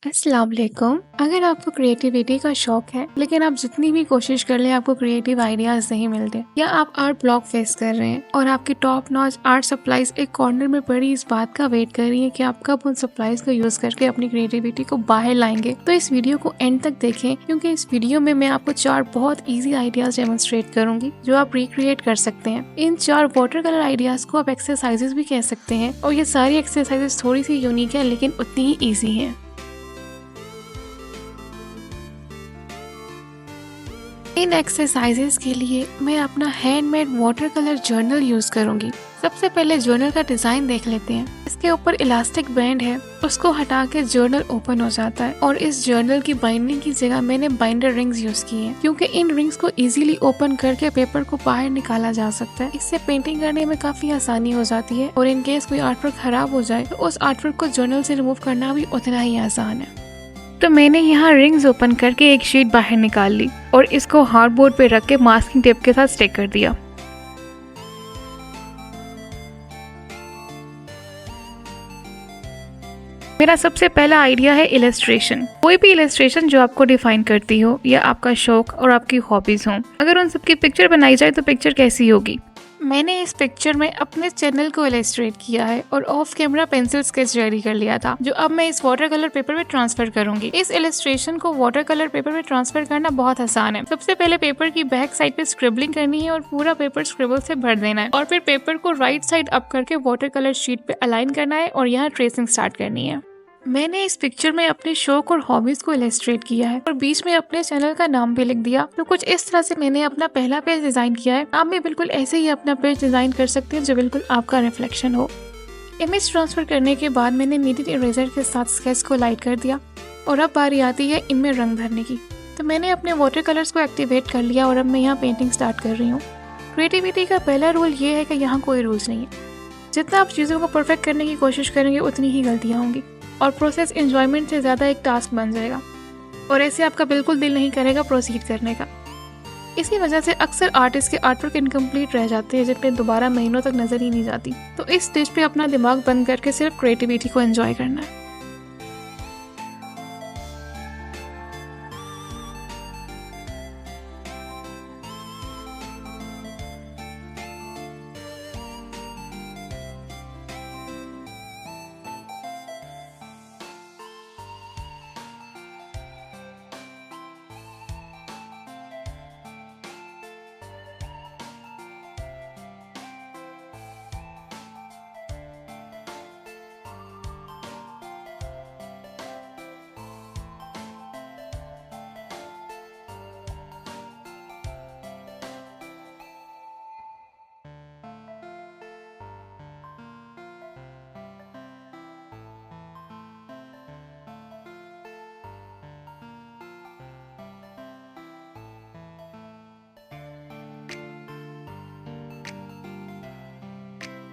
अस्सलाम वालेकुम। अगर आपको क्रिएटिविटी का शौक है लेकिन आप जितनी भी कोशिश कर लें आपको क्रिएटिव आइडियाज नहीं मिलते, या आप आर्ट ब्लॉक फेस कर रहे हैं और आपकी टॉप नॉच आर्ट सप्लाईज एक कॉर्नर में पड़ी इस बात का वेट कर रही है कि आप कब उन सप्लाईज को यूज करके अपनी क्रिएटिविटी को बाहर लाएंगे, तो इस वीडियो को एंड तक देखें, क्योंकि इस वीडियो में मैं आपको 4 बहुत ईजी आइडियाज डेमोन्स्ट्रेट करूंगी जो आप रिक्रिएट कर सकते हैं। इन 4 वाटर कलर आइडियाज को आप एक्सरसाइजेस भी कह सकते हैं, और ये सारी एक्सरसाइजेस थोड़ी सी यूनिक है लेकिन उतनी ही ईजी है। इन एक्सरसाइजेस के लिए मैं अपना handmade water colour journal use करूंगी। सबसे पहले जर्नल का डिजाइन देख लेते हैं। इसके ऊपर इलास्टिक बैंड है, उसको हटा के जर्नल ओपन हो जाता है, और इस जर्नल की बाइंडिंग की जगह मैंने बाइंडर रिंग्स यूज की हैं, क्योंकि इन रिंग्स को इजीली ओपन करके पेपर को बाहर निकाला जा सकता है। इससे पेंटिंग करने में काफी आसानी हो जाती है, और इन केस कोई आर्टवर्क खराब हो जाए तो उस आर्टवर्क को जर्नल से रिमूव करना भी उतना ही आसान है। तो मैंने यहाँ रिंग्स ओपन करके एक शीट बाहर निकाल ली और इसको हार्डबोर्ड पे रख के मास्किंग टेप के साथ स्टिक कर दिया। मेरा सबसे पहला आइडिया है इलस्ट्रेशन। कोई भी इलस्ट्रेशन जो आपको डिफाइन करती हो या आपका शौक और आपकी हॉबीज हो, अगर उन सबकी पिक्चर बनाई जाए तो पिक्चर कैसी होगी। मैंने इस पिक्चर में अपने चैनल को इलस्ट्रेट किया है और of camera pencil sketch ready कर लिया था, जो अब मैं इस वाटर कलर पेपर में ट्रांसफर करूंगी। इस इलस्ट्रेशन को वाटर कलर पेपर में ट्रांसफर करना बहुत आसान है। सबसे पहले पेपर की बैक साइड पे स्क्रिबलिंग करनी है और पूरा पेपर स्क्रिबल से भर देना है, और फिर पेपर को राइट साइड अप करके वाटर कलर शीट पे अलाइन करना है और यहाँ ट्रेसिंग स्टार्ट करनी है। मैंने इस पिक्चर में अपने शौक और हॉबीज को इलस्ट्रेट किया है और बीच में अपने चैनल का नाम भी लिख दिया। तो कुछ इस तरह से मैंने अपना पहला पेज डिजाइन किया है। आप भी बिल्कुल ऐसे ही अपना पेज डिजाइन कर सकते हैं जो बिल्कुल आपका रिफ्लेक्शन हो। इमेज ट्रांसफर करने के बाद मैंने नीडेड इरेजर के साथ स्केच को लाइट कर दिया, और अब बारी आती है इनमें रंग भरने की। तो मैंने अपने वाटर कलर्स को एक्टिवेट कर लिया और अब मैं यहाँ पेंटिंग स्टार्ट कर रही हूँ। क्रिएटिविटी का पहला रूल ये है कि यहाँ कोई रूल्स नहीं है। जितना आप चीज़ों को परफेक्ट करने की कोशिश करेंगे उतनी ही गलतियाँ होंगी, और प्रोसेस एंजॉयमेंट से ज़्यादा एक टास्क बन जाएगा, और ऐसे आपका बिल्कुल दिल नहीं करेगा प्रोसीड करने का। इसी वजह से अक्सर आर्टिस्ट के आर्टवर्क इनकम्प्लीट रह जाते हैं, जिनमें दोबारा महीनों तक नजर ही नहीं जाती। तो इस स्टेज पे अपना दिमाग बंद करके सिर्फ क्रिएटिविटी को एंजॉय करना है।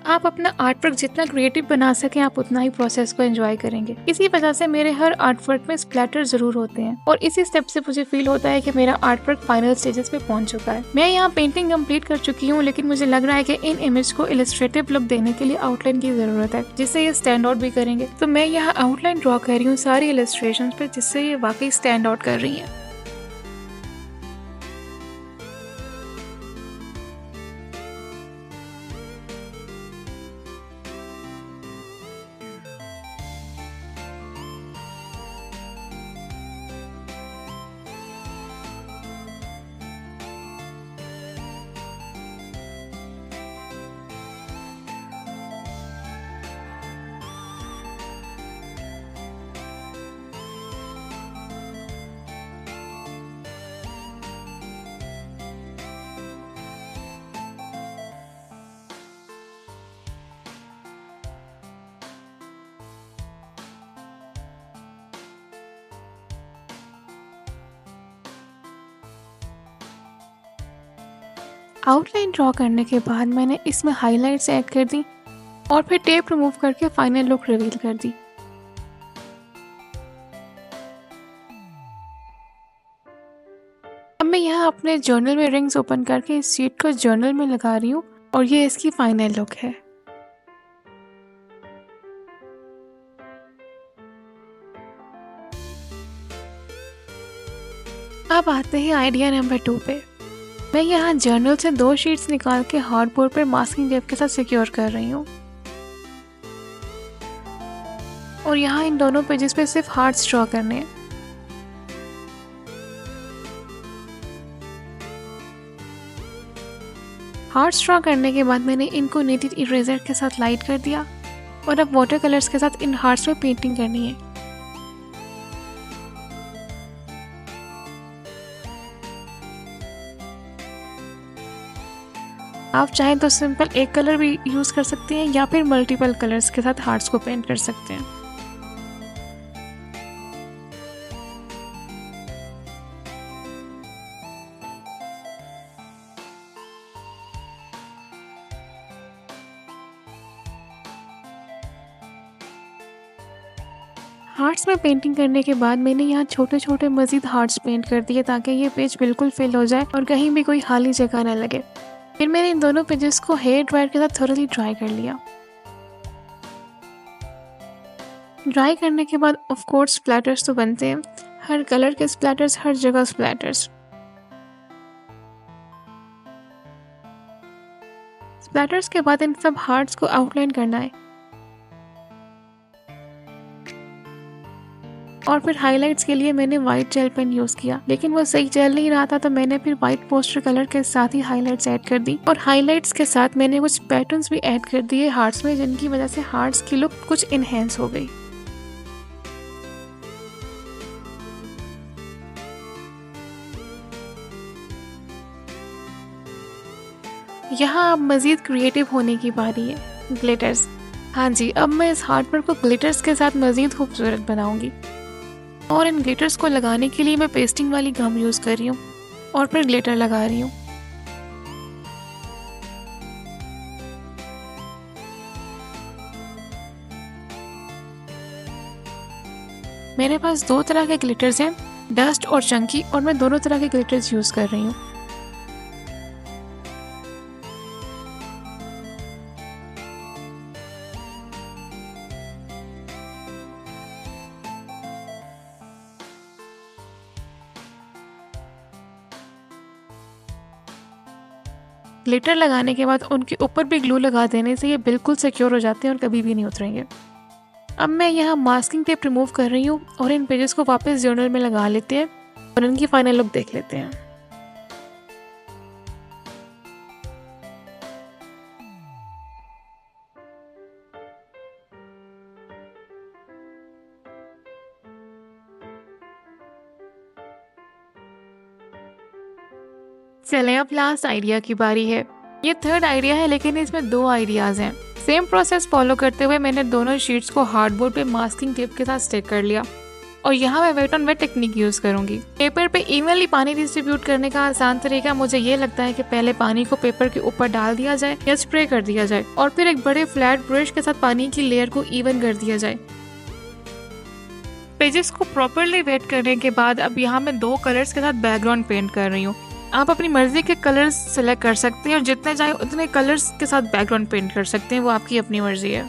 आप अपना आर्टवर्क जितना क्रिएटिव बना सकें आप उतना ही प्रोसेस को एंजॉय करेंगे। इसी वजह से मेरे हर आर्टवर्क में स्प्लैटर जरूर होते हैं, और इसी स्टेप से मुझे फील होता है कि मेरा आर्टवर्क फाइनल स्टेजेस पे पहुंच चुका है। मैं यहाँ पेंटिंग कंप्लीट कर चुकी हूँ, लेकिन मुझे लग रहा है कि इन इमेज को इलस्ट्रेटिव लुक देने के लिए आउटलाइन की जरूरत है, जिससे ये स्टैंड आउट भी करेंगे। तो मैं यहाँ आउटलाइन ड्रॉ कर रही हूँ सारी इलस्ट्रेशन पे, जिससे ये वाकई स्टैंड आउट कर रही है। आउटलाइन ड्रॉ करने के बाद मैंने इसमें हाइलाइट्स ऐड कर दी और फिर टेप रिमूव करके फाइनल लुक रिवील कर दी। अब मैं यहाँ अपने जर्नल में रिंग्स ओपन करके इस शीट को जर्नल में लगा रही हूँ, और ये इसकी फाइनल लुक है। अब आते हैं आइडिया नंबर 2 पे। मैं यहाँ जर्नल से 2 शीट्स निकाल के हार्डबोर्ड पर मास्किंग टेप के साथ सिक्योर कर रही हूँ और यहाँ इन दोनों पेजेस पे सिर्फ हार्ट्स ड्रॉ करने हैं। हार्ट्स ड्रॉ करने के बाद मैंने इनको नेटेड इरेजर के साथ लाइट कर दिया और अब वाटर कलर्स के साथ इन हार्ट्स पे पेंटिंग करनी है। आप चाहें तो सिंपल एक कलर भी यूज़ कर सकते हैं या फिर मल्टीपल कलर्स के साथ हार्ट्स को पेंट कर सकते हैं। हार्ट्स में पेंटिंग करने के बाद मैंने यहाँ छोटे छोटे मज़ीद हार्ट्स पेंट कर दिए ताकि ये पेज बिल्कुल फिल हो जाए और कहीं भी कोई खाली जगह न लगे। फिर मैंने इन दोनों पेजेस को हेयर ड्रायर के साथ थोरली ड्राई कर लिया। ड्राई करने के बाद ऑफ कोर्स स्प्लैटर्स तो बनते हैं, हर कलर के स्प्लैटर्स, हर जगह स्प्लैटर्स। स्प्लैटर्स के बाद इन सब हार्ट्स को आउटलाइन करना है और फिर हाइलाइट्स के लिए मैंने वाइट जेल पेन यूज किया, लेकिन वो सही चल नहीं रहा था तो मैंने फिर वाइट पोस्टर कलर के साथ ही हाइलाइट्स ऐड कर दी और हाइलाइट्स के साथ मैंने कुछ पैटर्न्स भी ऐड कर दिए हार्ट्स में, जिनकी वजह से हार्ट्स की लुक कुछ इनहेंस हो गई। यहाँ अब मजीद क्रिएटिव होने की बारी है। ग्लिटर्स। हाँ जी, अब मैं इस हार्ट को ग्लिटर्स के साथ मजीद खूबसूरत बनाऊंगी और इन ग्लिटर्स को लगाने के लिए मैं पेस्टिंग वाली गम यूज़ कर रही हूँ और फिर ग्लिटर लगा रही हूँ। मेरे पास 2 तरह के ग्लिटर्स हैं, डस्ट और चंकी, और मैं दोनों तरह के ग्लिटर्स यूज़ कर रही हूँ। ग्लिटर लगाने के बाद उनके ऊपर भी ग्लू लगा देने से ये बिल्कुल सिक्योर हो जाते हैं और कभी भी नहीं उतरेंगे। अब मैं यहाँ मास्किंग टेप रिमूव कर रही हूँ और इन पेजेस को वापस जर्नल में लगा लेते हैं और इनकी फाइनल लुक देख लेते हैं। चलें, अब लास्ट आइडिया की बारी है। ये 3rd आइडिया है, लेकिन इसमें 2 आइडियाज हैं। सेम प्रोसेस फॉलो करते हुए मैंने दोनों शीट्स को हार्डबोर्ड पे मास्किंग टेप के साथ स्टिक कर लिया और यहाँ मैं wet on wet technique use करूंगी। पेपर पे इवनली पानी डिस्ट्रीब्यूट करने का आसान तरीका मुझे ये लगता है कि पहले पानी को पेपर के ऊपर डाल दिया जाए या स्प्रे कर दिया जाए और फिर एक बड़े फ्लैट ब्रश के साथ पानी की लेयर को इवन कर दिया जाए। पेजेस को प्रॉपरली वेट करने के बाद अब यहाँ मैं 2 कलर्स के साथ बैकग्राउंड पेंट कर रही हूँ। आप अपनी मर्जी के कलर्स सेलेक्ट कर सकते हैं और जितने चाहे उतने कलर्स के साथ बैकग्राउंड पेंट कर सकते हैं, वो आपकी अपनी मर्जी है।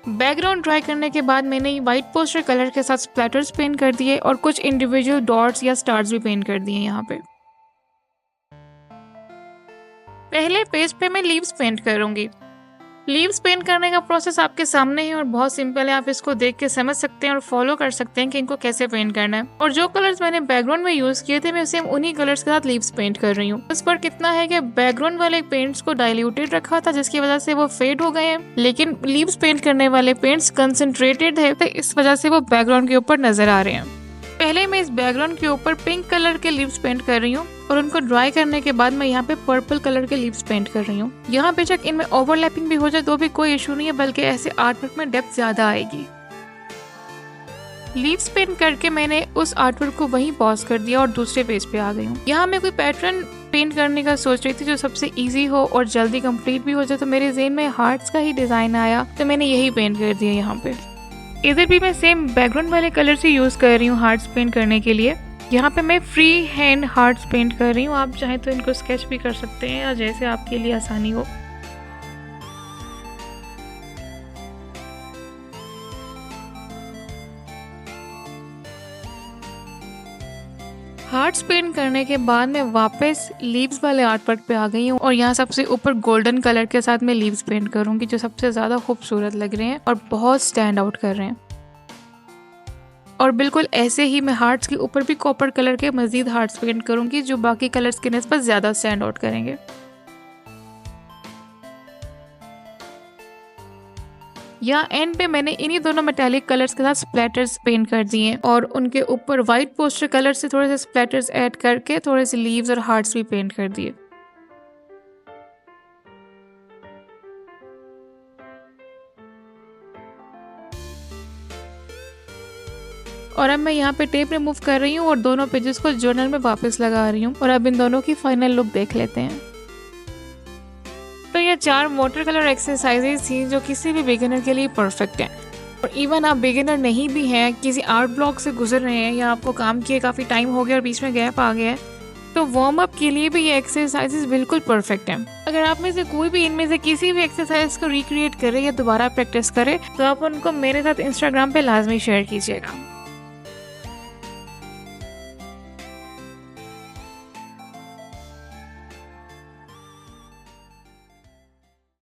बैकग्राउंड ड्राई करने के बाद मैंने व्हाइट पोस्टर कलर के साथ स्प्लैटर्स पेंट कर दिए और कुछ इंडिविजुअल डॉट्स या स्टार्स भी पेंट कर दिए। यहाँ पे पहले पेज पे मैं लीव्स पेंट करूंगी। लीव्स पेंट करने का प्रोसेस आपके सामने है और बहुत सिंपल है। आप इसको देख के समझ सकते हैं और फॉलो कर सकते हैं कि इनको कैसे पेंट करना है। और जो कलर्स मैंने बैकग्राउंड में यूज किए थे मैं सेम उन्हीं कलर्स के साथ लीव्स पेंट कर रही हूँ। इस पर कितना है कि बैकग्राउंड वाले पेंट्स को डाइल्यूटेड रखा था जिसकी वजह से वो फेड हो गए हैं, लेकिन लीव्स पेंट करने वाले पेंट्स कंसंट्रेटेड है तो इस वजह से वो बैकग्राउंड के ऊपर नजर आ रहे हैं। पहले मैं इस बैकग्राउंड के ऊपर पिंक कलर के लीव्स पेंट कर रही हूँ और उनको ड्राई करने के बाद मैं यहाँ पे पर्पल कलर के लीव्स पेंट कर रही हूँ। यहाँ बेशक इनमें ओवरलैपिंग भी हो जाए तो भी कोई इशू नहीं है, बल्कि ऐसे आर्टवर्क में डेप्थ ज्यादा आएगी। लीव्स पेंट करके मैंने उस आर्टवर्क को वहीं पॉज कर दिया और दूसरे पेज पे आ गई हूँ। यहाँ मैं कोई पैटर्न पेंट करने का सोच रही थी जो सबसे इजी हो और जल्दी कंप्लीट भी हो जाए, तो मेरे ज़हन में हार्ट्स का ही डिज़ाइन आया, तो मैंने यही पेंट कर दिया यहाँ पे। इधर भी मैं सेम बैकग्राउंड वाले कलर से यूज़ कर रही हूँ हार्ट्स पेंट करने के लिए। यहाँ पे मैं फ्री हैंड हार्ट्स पेंट कर रही हूँ, आप चाहें तो इनको स्केच भी कर सकते हैं या जैसे आपके लिए आसानी हो। हार्ट्स पेंट करने के बाद मैं वापस लीव्स वाले आर्टवर्क पे आ गई हूँ और यहाँ सबसे ऊपर गोल्डन कलर के साथ मैं लीव्स पेंट करूँगी जो सबसे ज़्यादा खूबसूरत लग रहे हैं और बहुत स्टैंड आउट कर रहे हैं। और बिल्कुल ऐसे ही मैं हार्ट्स के ऊपर भी कॉपर कलर के मज़ीद हार्ट्स पेंट करूँगी जो बाकी कलर्स के निस्बत ज़्यादा स्टैंड आउट करेंगे। यहाँ एंड पे मैंने इन्हीं दोनों मेटालिक कलर्स के साथ स्प्लैटर्स पेंट कर दिए और उनके ऊपर वाइट पोस्टर कलर से थोड़े से स्प्लैटर्स ऐड करके थोड़े से लीव्स और हार्ट्स भी पेंट कर दिए। और अब मैं यहाँ पे टेप रिमूव कर रही हूँ और दोनों पेजेस को जर्नल में वापस लगा रही हूँ और अब इन दोनों की फाइनल लुक देख लेते हैं। तो ये 4 वाटर कलर एक्सरसाइजेज थी जो किसी भी बिगिनर के लिए परफेक्ट हैं। और इवन आप बिगिनर नहीं भी हैं, किसी आर्ट ब्लॉक से गुजर रहे हैं या आपको काम किए काफ़ी टाइम हो गया और बीच में गैप आ गया है, तो वार्म अप के लिए भी ये एक्सरसाइजेज बिल्कुल परफेक्ट हैं। अगर आप में से कोई भी इनमें से किसी भी एक्सरसाइज को रिक्रिएट करे या दोबारा प्रैक्टिस करे तो आप उनको मेरे साथ इंस्टाग्राम पे लाजमी शेयर कीजिएगा।